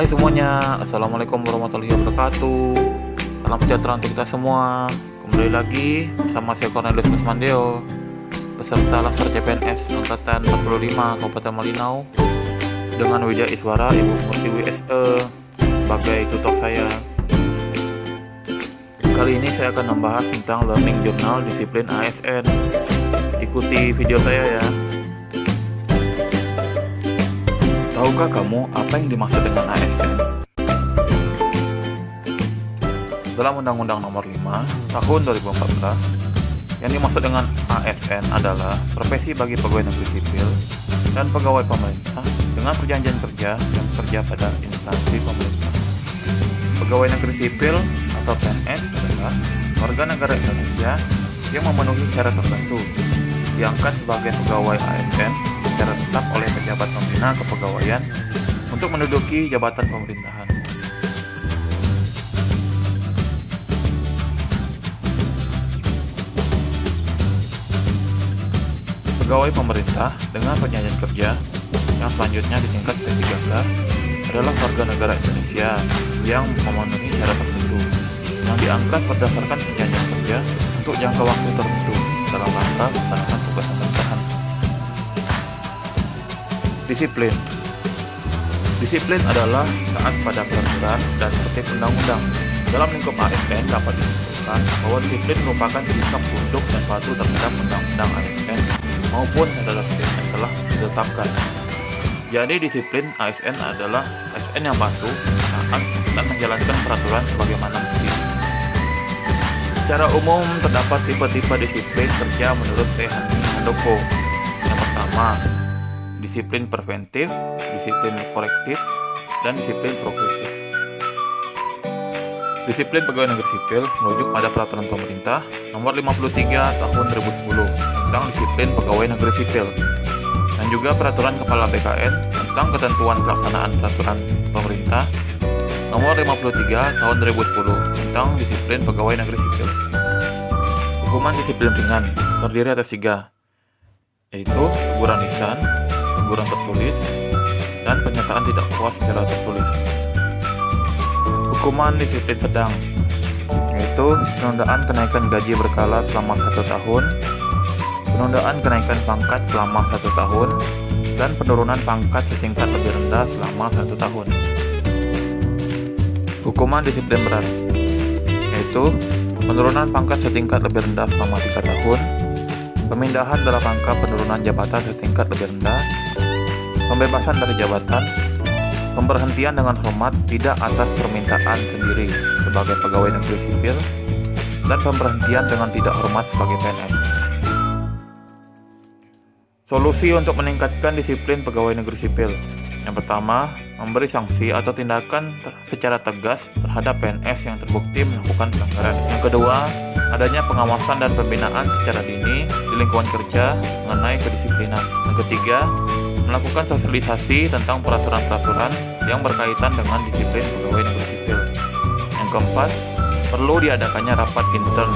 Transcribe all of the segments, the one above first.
Hai semuanya, Assalamualaikum warahmatullahi wabarakatuh. Salam sejahtera untuk kita semua. Kembali lagi bersama saya Cornelius Kusmandeo, peserta Laser CPNS Angkatan 45 Kabupaten Malinau, dengan Widya Iswara Ibu Murti WSE sebagai tutor saya. Kali ini saya akan membahas tentang Learning Journal disiplin ASN. Ikuti video saya ya. Tahukah kamu apa yang dimaksud dengan ASN? Dalam Undang-Undang Nomor 5 Tahun 2014, yang dimaksud dengan ASN adalah profesi bagi pegawai negeri sipil dan pegawai pemerintah dengan perjanjian kerja yang bekerja pada instansi pemerintah. Pegawai negeri sipil atau PNS adalah warga negara Indonesia yang memenuhi syarat tertentu, diangkat sebagai pegawai ASN secara tetap oleh pejabat pembina kepegawaian untuk menduduki jabatan pemerintahan. Pegawai pemerintah dengan perjanjian kerja yang selanjutnya disingkat P3K adalah warga negara Indonesia yang memenuhi syarat tertentu yang diangkat berdasarkan perjanjian kerja untuk jangka waktu tertentu dalam rangka melaksanakan tugas pemerintahan. Disiplin. Disiplin adalah taat pada peraturan dan tertib undang-undang. Dalam lingkup ASN dapat disimpulkan bahwa disiplin merupakan sikap tunduk dan patuh terhadap undang-undang ASN maupun terhadap yang telah ditetapkan. Jadi disiplin ASN adalah ASN yang patuh, taat, dan menjalankan peraturan sebagaimana mestinya. Secara umum terdapat tipe-tipe disiplin kerja menurut T. Handoko. Yang pertama, disiplin preventif, disiplin korektif, dan disiplin progresif. Disiplin pegawai negeri sipil merujuk pada Peraturan Pemerintah Nomor 53 Tahun 2010 tentang disiplin pegawai negeri sipil, dan juga Peraturan Kepala BKN tentang ketentuan pelaksanaan Peraturan Pemerintah Nomor 53 Tahun 2010 tentang disiplin pegawai negeri sipil. Hukuman disiplin ringan terdiri atas 3, yaitu teguran lisan, teguran tertulis, dan pernyataan tidak puas secara tertulis. Hukuman disiplin sedang, yaitu penundaan kenaikan gaji berkala selama 1 tahun, penundaan kenaikan pangkat selama 1 tahun, dan penurunan pangkat setingkat lebih rendah selama 1 tahun. Hukuman disiplin berat, yaitu penurunan pangkat setingkat lebih rendah selama 3 tahun, pemindahan dalam rangka penurunan jabatan setingkat lebih rendah, pembebasan dari jabatan, pemberhentian dengan hormat tidak atas permintaan sendiri sebagai pegawai negeri sipil, dan pemberhentian dengan tidak hormat sebagai PNS. Solusi untuk meningkatkan disiplin pegawai negeri sipil. Yang pertama, memberi sanksi atau tindakan secara tegas terhadap PNS yang terbukti melakukan pelanggaran. Yang kedua, adanya pengawasan dan pembinaan secara dini di lingkungan kerja mengenai kedisiplinan. Yang ketiga, melakukan sosialisasi tentang peraturan-peraturan yang berkaitan dengan disiplin pegawai negeri sipil. Yang keempat, perlu diadakannya rapat intern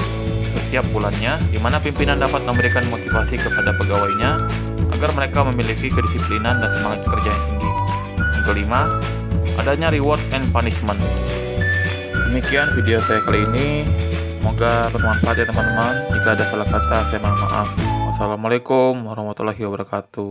setiap bulannya di mana pimpinan dapat memberikan motivasi kepada pegawainya agar mereka memiliki kedisiplinan dan semangat kerja yang tinggi. Yang kelima, adanya reward and punishment. Demikian video saya kali ini. Semoga bermanfaat ya teman-teman. Jika ada salah kata, saya mohon maaf. Wassalamualaikum warahmatullahi wabarakatuh.